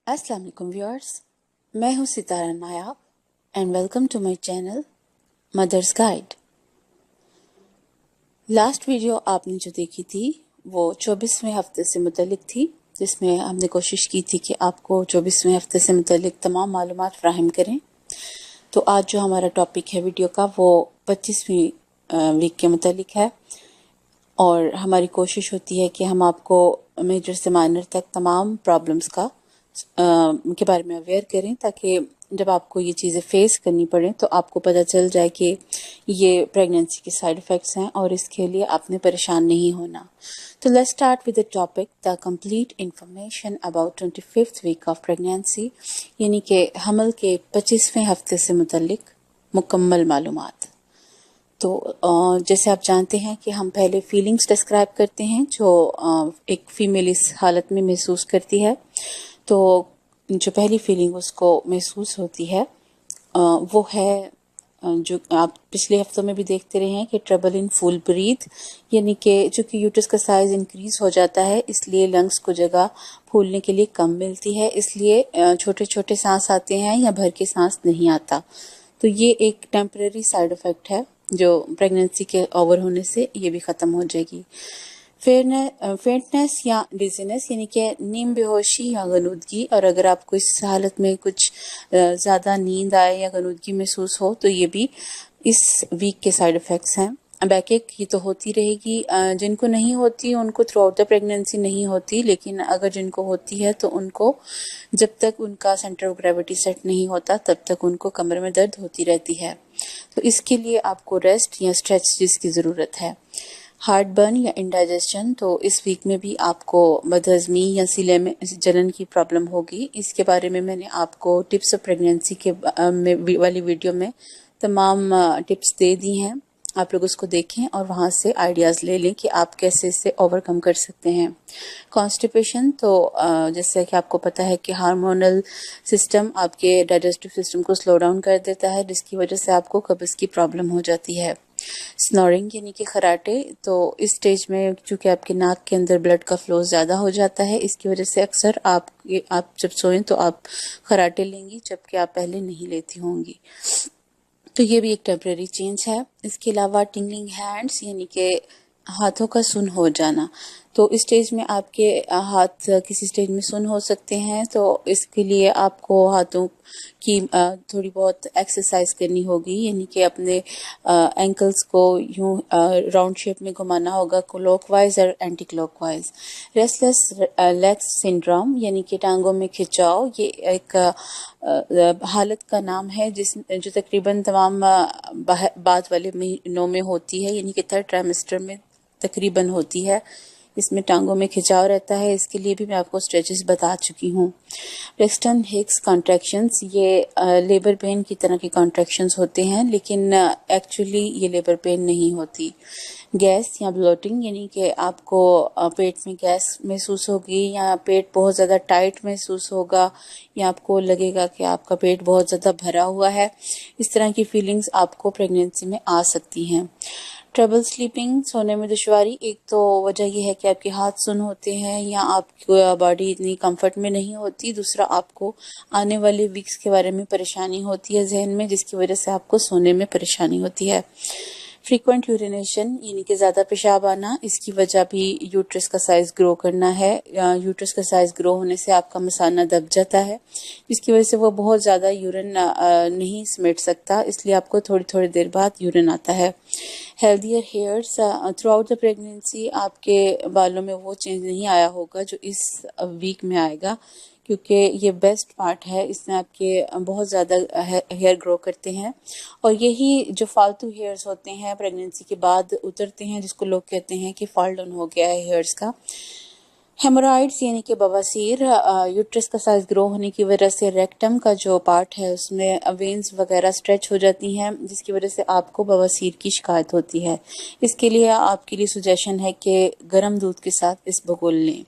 अस्सलाम वालेकुम व्यूअर्स, मैं हूं Sitara Nayab and welcome to my channel mother's guide. Last video आपने जो देखी थी वो 24वें हफ्ते से मुतल्लिक थी, जिसमें हमने कोशिश की थी कि आपको 24वें हफ्ते से मुतल्लिक तमाम मालूमात फ्राहम करें। तो आज जो हमारा टॉपिक है वीडियो का वो 25वीं वीक के मुतल्लिक है और हमारी कोशिश होती है कि हम आपको मेजर से माइनर तक तमाम प्रॉब्लम्स के बारे में अवेयर करें, ताकि जब आपको ये चीज़ें फेस करनी पड़े तो आपको पता चल जाए कि ये प्रेगनेंसी के साइड इफ़ेक्ट्स हैं और इसके लिए आपने परेशान नहीं होना। तो let's start with the topic the complete information about 25th week of pregnancy, यानी कि हमल के 25वें हफ्ते से मुतल्लिक मुकम्मल मालूमात। तो जैसे आप जानते हैं कि हम पहले फीलिंग्स डिस्क्राइब करते हैं जो एक फीमेल इस हालत में महसूस करती है। तो जो पहली फीलिंग उसको महसूस होती है वो है जो आप पिछले हफ्तों में भी देखते रहे हैं कि ट्रबल इन फुल ब्रीथ, यानी कि चूँकि यूट्रस का साइज़ इंक्रीज़ हो जाता है इसलिए लंग्स को जगह फूलने के लिए कम मिलती है, इसलिए छोटे छोटे सांस आते हैं या भर के सांस नहीं आता। तो ये एक टेम्परेरी साइड इफ़ेक्ट है जो प्रेगनेंसी के ओवर होने से ये भी ख़त्म हो जाएगी। फेंटनेस या डिजीनेस, यानी कि नींद बेहोशी या गनूदगी, और अगर आपको इस हालत में कुछ ज़्यादा नींद आए या गनूदगी महसूस हो तो ये भी इस वीक के साइड इफ़ेक्ट्स हैं। बैकएक ये तो होती रहेगी, जिनको नहीं होती उनको थ्रू आउट द प्रेगनेंसी नहीं होती, लेकिन अगर जिनको होती है तो उनको जब तक उनका सेंटर ऑफ ग्रेविटी सेट नहीं होता तब तक उनको कमर में दर्द होती रहती है। तो इसके लिए आपको रेस्ट या स्ट्रेचेस की ज़रूरत है। हार्ट बर्न या इंडाइजेशन, तो इस वीक में भी आपको बदहज़मी या सीने में जलन की प्रॉब्लम होगी। इसके बारे में मैंने आपको टिप्स ऑफ प्रेगनेंसी के वाली वीडियो में तमाम टिप्स दे दी हैं, आप लोग उसको देखें और वहाँ से आइडियाज़ ले लें कि आप कैसे इसे ओवरकम कर सकते हैं। कॉन्स्टिपेशन, तो जैसे कि आपको पता है कि हार्मोनल सिस्टम आपके डाइजेस्टिव सिस्टम को स्लो डाउन कर देता है, जिसकी वजह से आपको कब्ज़ की प्रॉब्लम हो जाती है। स्नोरिंग यानी कि खराटे, तो इस स्टेज में चूँकि आपके नाक के अंदर ब्लड का फ्लो ज़्यादा हो जाता है, इसकी वजह से अक्सर आप जब सोएं तो आप खराटे लेंगी जबकि आप पहले नहीं लेती होंगी। तो ये भी एक टेम्परेरी चेंज है। इसके अलावा टिंगलिंग हैंड्स, यानी कि हाथों का सुन्न हो जाना, तो इस स्टेज में आपके हाथ किसी स्टेज में सुन्न हो सकते हैं, तो इसके लिए आपको हाथों की थोड़ी बहुत एक्सरसाइज करनी होगी, यानी कि अपने एंकल्स को यूं राउंड शेप में घुमाना होगा, क्लॉकवाइज और anti clockwise. Restless legs syndrome, यानी कि टांगों में खिंचाव, ये एक हालत का नाम है जो तकरीबन तमाम बाद वाले महीनों में होती है, यानी कि थर्ड ट्राइमेस्टर में तकरीबन होती है। इसमें टांगों में खिंचाव रहता है, इसके लिए भी मैं आपको स्ट्रेचेस बता चुकी हूँ। ब्रेक्सटन हिक्स कॉन्ट्रैक्शंस, ये लेबर पेन की तरह के कॉन्ट्रैक्शंस होते हैं, लेकिन एक्चुअली ये लेबर पेन नहीं होती। गैस या ब्लोटिंग, यानी कि आपको पेट में गैस महसूस होगी या पेट बहुत ज़्यादा टाइट महसूस होगा या आपको लगेगा कि आपका पेट बहुत ज़्यादा भरा हुआ है। इस तरह की फीलिंग्स आपको प्रेगनेंसी में आ सकती हैं। ट्रबल स्लीपिंग, सोने में दुश्वारी, एक तो वजह यह है कि आपके हाथ सुन्न होते हैं या आपकी बॉडी इतनी कंफर्ट में नहीं होती, दूसरा आपको आने वाले वीक्स के बारे में परेशानी होती है जहन में, जिसकी वजह से आपको सोने में परेशानी होती है। फ्रीक्वेंट यूरिनेशन, यानी कि ज़्यादा पेशाब आना, इसकी वजह भी यूट्रस का साइज़ ग्रो करना है। यूट्रस का साइज़ ग्रो होने से आपका मसाना दब जाता है, जिसकी वजह से वो बहुत ज़्यादा यूरिन नहीं समेट सकता, इसलिए आपको थोड़ी थोड़ी देर बाद यूरिन आता है। Healthier hairs, through out the pregnancy आपके बालों में वो चेंज नहीं आया होगा जो इस वीक में आएगा, क्योंकि ये बेस्ट पार्ट है, इसमें आपके बहुत ज़्यादा हेयर ग्रो करते हैं और यही जो फालतू हेयर्स होते हैं प्रेगनेंसी के बाद उतरते हैं, जिसको लोग कहते हैं कि फॉल डाउन हो गया है हेयर्स का। हेमोरॉइड्स, यानी कि बवासीर, यूट्रस का साइज ग्रो होने की वजह से रेक्टम का जो पार्ट है उसमें वेन्स वगैरह स्ट्रेच हो जाती हैं, जिसकी वजह से आपको बवासीर की शिकायत होती है। इसके लिए आपके लिए सुजेशन है कि गर्म दूध के साथ इस बगोल लें।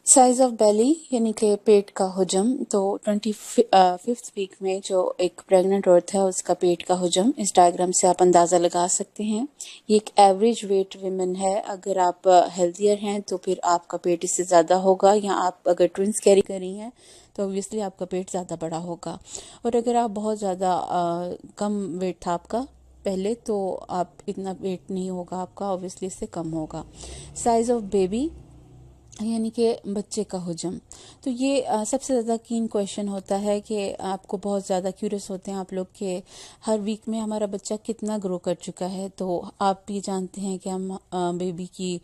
साइज ऑफ बेली यानी कि पेट का हुजम, तो 25th वीक में जो एक प्रेग्नेंट औरत है उसका पेट का हुजम इस डायग्राम से आप अंदाज़ा लगा सकते हैं। ये एक एवरेज वेट विमेन है। अगर आप हेल्थियर हैं तो फिर आपका पेट इससे ज़्यादा होगा, या आप अगर ट्विंस कैरी कर रही हैं तो ऑब्वियसली आपका पेट ज़्यादा बड़ा होगा। और अगर आप बहुत ज़्यादा कम वेट था आपका पहले, तो आप इतना वेट नहीं होगा आपका, ऑब्वियसली इससे कम होगा। साइज ऑफ बेबी यानी कि बच्चे का हुजम, तो ये सबसे ज़्यादा कीन क्वेश्चन होता है कि आपको बहुत ज़्यादा क्यूरियस होते हैं आप लोग कि हर वीक में हमारा बच्चा कितना ग्रो कर चुका है। तो आप भी जानते हैं कि हम बेबी की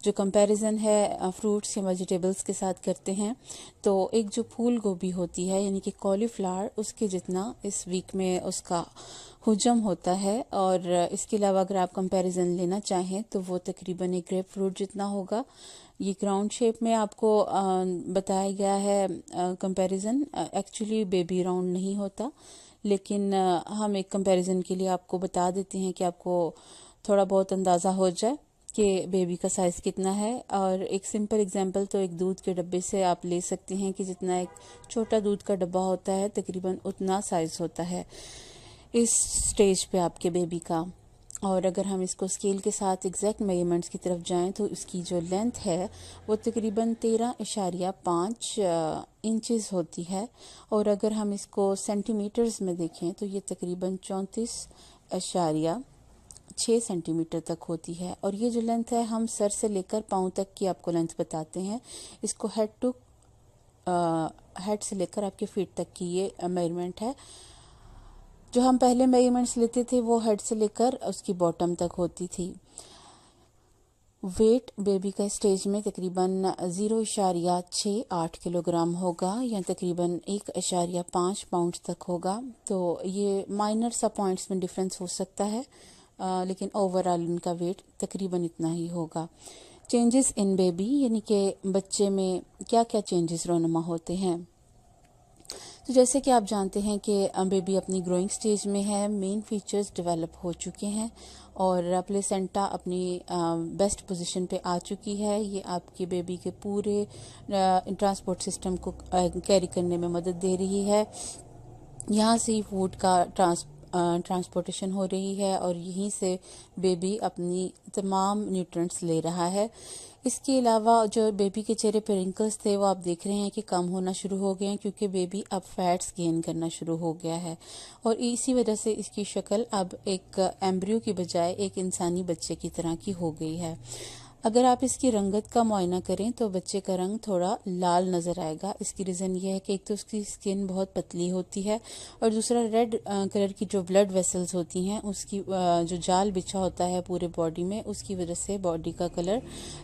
जो कंपैरिजन है फ्रूट्स या वेजिटेबल्स के साथ करते हैं। तो एक जो फूल गोभी होती है यानी कि कॉलीफ्लावर, उसके जितना इस वीक में उसका हुजम होता है। और इसके अलावा अगर आप कंपैरिजन लेना चाहें तो वो तकरीबन एक ग्रेप फ्रूट जितना होगा। ये ग्राउंड शेप में आपको बताया गया है कंपैरिजन। एक्चुअली बेबी राउंड नहीं होता, लेकिन हम एक कंपैरिजन के लिए आपको बता देते हैं कि आपको थोड़ा बहुत अंदाज़ा हो जाए कि बेबी का साइज़ कितना है। और एक सिंपल एग्जांपल तो एक दूध के डब्बे से आप ले सकते हैं कि जितना एक छोटा दूध का डब्बा होता है तकरीबन उतना साइज़ होता है इस स्टेज पे आपके बेबी का। और अगर हम इसको स्केल के साथ एग्जैक्ट मेजरमेंट्स की तरफ जाएं तो इसकी जो लेंथ है वो तकरीबन 13.5 इंचेस होती है। और अगर हम इसको सेंटीमीटर्स में देखें तो ये तकरीबन 34.6 सेंटीमीटर तक होती है। और ये जो लेंथ है हम सर से लेकर पाँव तक की आपको लेंथ बताते हैं। इसको हेड से लेकर आपके फीट तक की ये मेजरमेंट है। जो हम पहले मेजरमेंट्स लेते थे वो हेड से लेकर उसकी बॉटम तक होती थी। वेट बेबी का स्टेज में तकरीबन 0.68 किलोग्राम होगा, या तकरीबन 1.5 पाउंड तक होगा। तो ये माइनर सा पॉइंट्स में डिफरेंस हो सकता है, लेकिन ओवरऑल इनका वेट तकरीबन इतना ही होगा। चेंजेस इन बेबी यानी कि बच्चे में क्या क्या चेंजेस रोनुमा होते हैं। तो जैसे कि आप जानते हैं कि बेबी अपनी ग्रोइंग स्टेज में है, मेन फीचर्स डेवलप हो चुके हैं और प्लेसेंटा अपनी बेस्ट पोजीशन पे आ चुकी है। ये आपके बेबी के पूरे ट्रांसपोर्ट सिस्टम को कैरी करने में मदद दे रही है। यहाँ से फूड का ट्रांसपोर्टेशन हो रही है और यहीं से बेबी अपनी तमाम न्यूट्रिएंट्स ले रहा है। इसके अलावा जो बेबी के चेहरे पे रिंकल्स थे वो आप देख रहे हैं कि कम होना शुरू हो गए हैं, क्योंकि बेबी अब फैट्स गेन करना शुरू हो गया है। और इसी वजह से इसकी शक्ल अब एक एम्ब्रियो की बजाय एक इंसानी बच्चे की तरह की हो गई है। अगर आप इसकी रंगत का मुआयना करें तो बच्चे का रंग थोड़ा लाल नज़र आएगा। इसकी रीज़न ये है कि एक तो उसकी स्किन बहुत पतली होती है और दूसरा रेड कलर की जो ब्लड वेसल्स होती हैं उसकी जो जाल बिछा होता है पूरे बॉडी में, उसकी वजह से बॉडी का कलर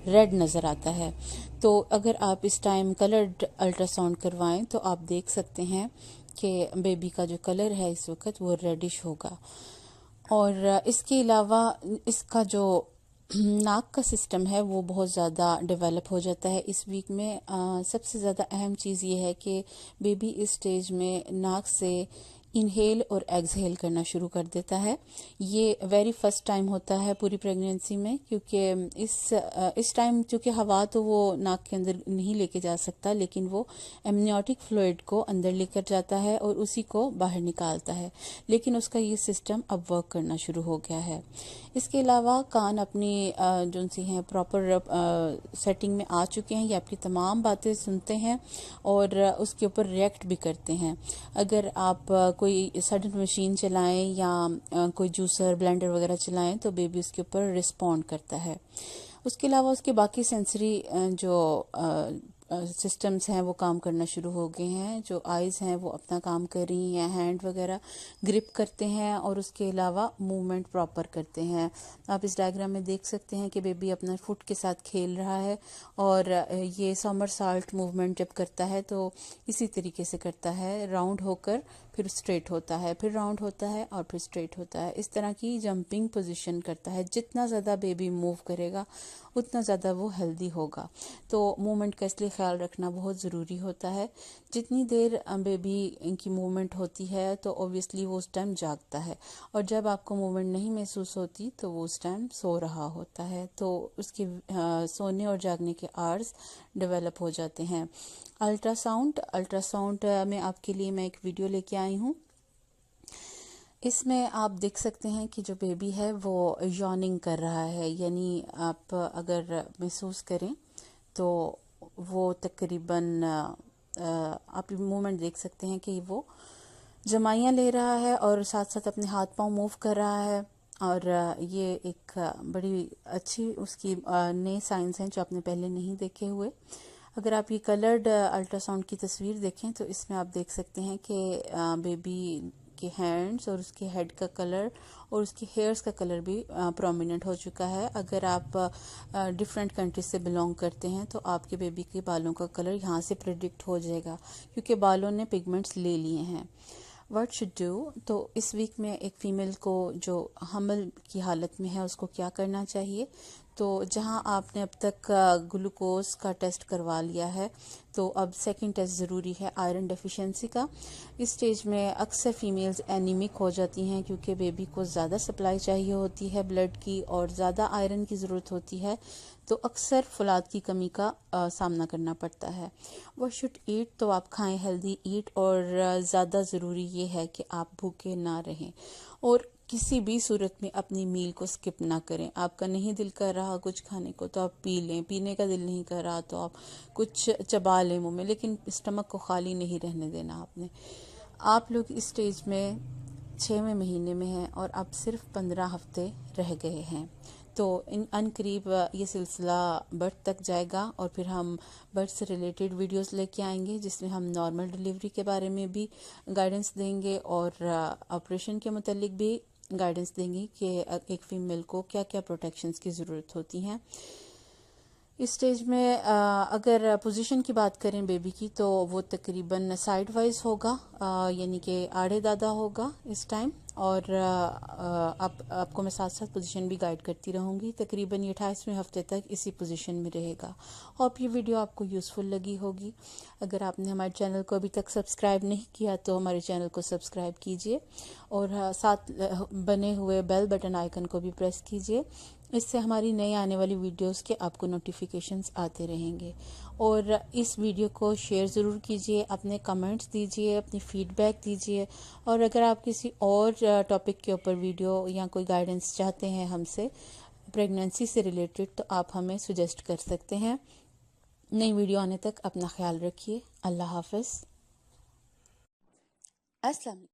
रेड नज़र आता है। तो अगर आप इस टाइम कलर्ड अल्ट्रासाउंड करवाएं तो आप देख सकते हैं कि बेबी का जो कलर है इस वक्त वो रेडिश होगा। और इसके अलावा इसका जो नाक का सिस्टम है वो बहुत ज़्यादा डेवलप हो जाता है इस वीक में। सबसे ज़्यादा अहम चीज़ ये है कि बेबी इस स्टेज में नाक से इनहेल और एक्सहेल करना शुरू कर देता है। ये वेरी फर्स्ट टाइम होता है पूरी प्रेगनेंसी में, क्योंकि इस टाइम चूँकि हवा तो वो नाक के अंदर नहीं लेके जा सकता, लेकिन वो एमनियोटिक फ्लूइड को अंदर लेकर जाता है और उसी को बाहर निकालता है। लेकिन उसका ये सिस्टम अब वर्क करना शुरू हो गया है। इसके अलावा कान अपनी जो सी हैं प्रॉपर सेटिंग में आ चुके हैं। ये आपकी तमाम बातें सुनते हैं और उसके ऊपर रिएक्ट भी करते हैं। अगर आप कोई सडन मशीन चलाएं या कोई जूसर ब्लेंडर वगैरह चलाएं तो बेबी उसके ऊपर रिस्पॉन्ड करता है। उसके अलावा उसके बाकी सेंसरी जो सिस्टम्स हैं वो काम करना शुरू हो गए हैं। जो आइज़ हैं वो अपना काम कर रही हैं, हैंड वगैरह ग्रिप करते हैं और उसके अलावा मूवमेंट प्रॉपर करते हैं। आप इस डायग्राम में देख सकते हैं कि बेबी अपना फुट के साथ खेल रहा है और ये समरसॉल्ट मूवमेंट जब करता है तो इसी तरीके से करता है, राउंड होकर फिर स्ट्रेट होता है, फिर राउंड होता है और फिर स्ट्रेट होता है। इस तरह की जंपिंग पोजीशन करता है। जितना ज़्यादा बेबी मूव करेगा उतना ज़्यादा वो हेल्दी होगा। तो मूवमेंट का इसलिए ख्याल रखना बहुत ज़रूरी होता है। जितनी देर बेबी की मूवमेंट होती है तो ऑब्वियसली वो उस टाइम जागता है, और जब आपको मूवमेंट नहीं महसूस होती तो वो उस टाइम सो रहा होता है, तो उसके सोने और जागने के आवर्स डेवलप हो जाते हैं। अल्ट्रासाउंड में आपके लिए मैं एक वीडियो लेके आई हूँ। इसमें आप देख सकते हैं कि जो बेबी है वो यॉर्निंग कर रहा है, यानी आप अगर महसूस करें तो वो तकरीबन आप मूवमेंट देख सकते हैं कि वो जमाइयाँ ले रहा है और साथ साथ अपने हाथ पांव मूव कर रहा है। और ये एक बड़ी अच्छी उसकी नए साइंस हैं जो आपने पहले नहीं देखे हुए। अगर आप ये कलर्ड अल्ट्रासाउंड की तस्वीर देखें तो इसमें आप देख सकते हैं कि बेबी के हैंड्स और उसके हेड का कलर और उसके हेयर्स का कलर भी प्रोमिनेंट हो चुका है। अगर आप डिफरेंट कंट्रीज से बिलोंग करते हैं तो आपके बेबी के बालों का कलर यहाँ से प्रिडिक्ट हो जाएगा, क्योंकि बालों ने पिगमेंट्स ले लिए हैं। व्हाट शुड डू, तो इस वीक में एक फ़ीमेल को जो हमल की हालत में है उसको क्या करना चाहिए। तो जहां आपने अब तक ग्लूकोज का टेस्ट करवा लिया है तो अब सेकंड टेस्ट ज़रूरी है आयरन डेफिशिएंसी का। इस स्टेज में अक्सर फीमेल्स एनीमिक हो जाती हैं क्योंकि बेबी को ज़्यादा सप्लाई चाहिए होती है ब्लड की और ज़्यादा आयरन की ज़रूरत होती है, तो अक्सर फुलाद की कमी का सामना करना पड़ता है। व्हाट शुड ईट, तो आप खाएं हेल्दी ईट, और ज़्यादा ज़रूरी ये है कि आप भूखे ना रहें और किसी भी सूरत में अपनी मील को स्किप ना करें। आपका नहीं दिल कर रहा कुछ खाने को तो आप पी लें, पीने का दिल नहीं कर रहा तो आप कुछ चबा लें मुंह में, लेकिन स्टमक को खाली नहीं रहने देना आपने। आप लोग इस स्टेज में 6वें महीने में हैं और अब सिर्फ 15 हफ्ते रह गए हैं, तो इन अनकरीब ये सिलसिला बर्थ तक जाएगा और फिर हम बर्थ से रिलेटेड वीडियोस लेके आएंगे जिसमें हम नॉर्मल डिलीवरी के बारे में भी गाइडेंस देंगे और ऑपरेशन के मुतालिक भी गाइडेंस देंगे कि एक फ़ीमेल को क्या क्या प्रोटेक्शंस की ज़रूरत होती हैं। इस स्टेज में अगर पोजीशन की बात करें बेबी की तो वो तकरीबन साइड वाइज होगा, यानी कि आड़े दादा होगा इस टाइम, और आपको मैं साथ साथ पोजीशन भी गाइड करती रहूँगी। तकरीबन ये 28वें हफ्ते तक इसी पोजीशन में रहेगा। होप ये वीडियो आपको यूज़फुल लगी होगी। अगर आपने हमारे चैनल को अभी तक सब्सक्राइब नहीं किया तो हमारे चैनल को सब्सक्राइब कीजिए और साथ बने हुए बेल बटन आइकन को भी प्रेस कीजिए। इससे हमारी नई आने वाली वीडियोस के आपको नोटिफिकेशंस आते रहेंगे। और इस वीडियो को शेयर ज़रूर कीजिए, अपने कमेंट्स दीजिए, अपनी फीडबैक दीजिए, और अगर आप किसी और टॉपिक के ऊपर वीडियो या कोई गाइडेंस चाहते हैं हमसे प्रेगनेंसी से रिलेटेड तो आप हमें सुजेस्ट कर सकते हैं। नई वीडियो आने तक अपना ख्याल रखिए। अल्लाह हाफ़िज़। अस्सलाम।